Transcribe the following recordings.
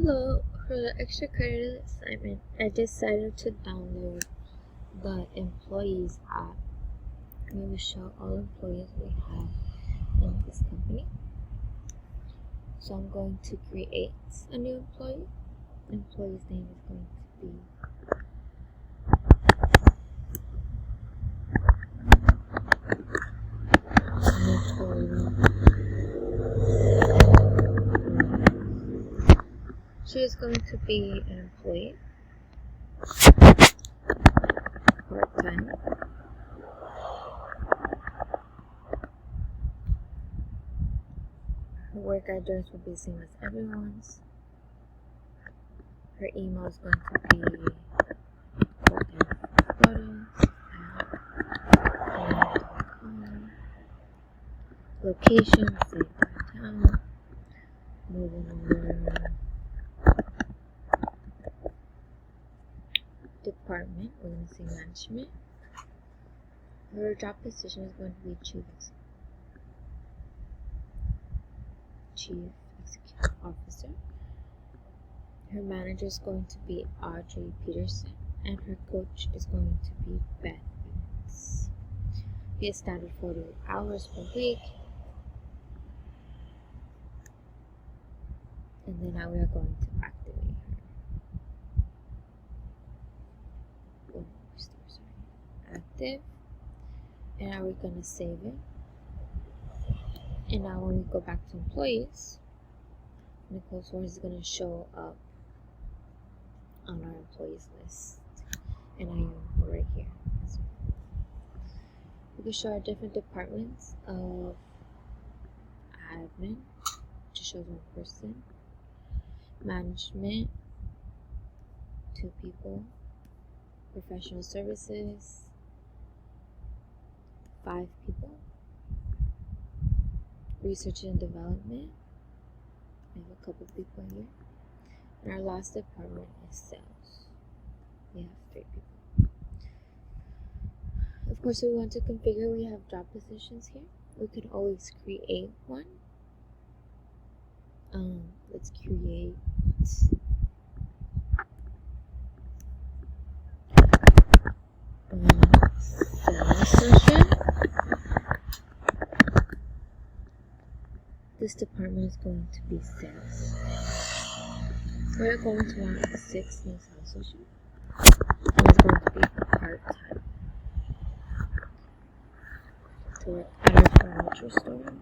Hello, for the extra credit assignment, I decided to download the employees app. We will show all employees we have in this company. So I'm going to create a new employee. The employee's name is going to be She is going to be an employee, part-time. Her work address will be the same as everyone's. Her email is going to be photos@gmail.com. Location, same town. Mobile number. Department, we're going to say management. Her job position is going to be Chief Executive Officer. Her manager is going to be Audrey Peterson, and her coach is going to be Beth Evans. Be a standard 40 hours per week. And then now we are going to activate her. Active. And now we're going to save it. And now when we go back to employees, Nicole Suarez is going to show up on our employees list. And I am right here. We can show our different departments of admin, which shows one person, management, 2 people, professional services, 5 people, research and development, we have a couple people here, and our last department is sales. We have 3 people. Of course, we want to configure, we have job positions here. We could always create one. Let's create sales session. This department is going to be sales. We're going to want 6 new sales sessions. And it's going to be part-time. To work at our furniture store.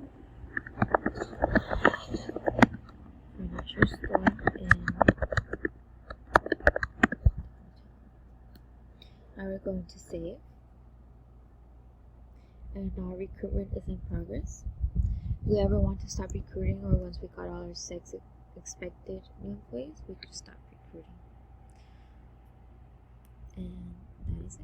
Now we're going to save. And now recruitment is in progress. If we ever want to stop recruiting, or once we got all our 6 expected new employees, we could stop recruiting. And that is it.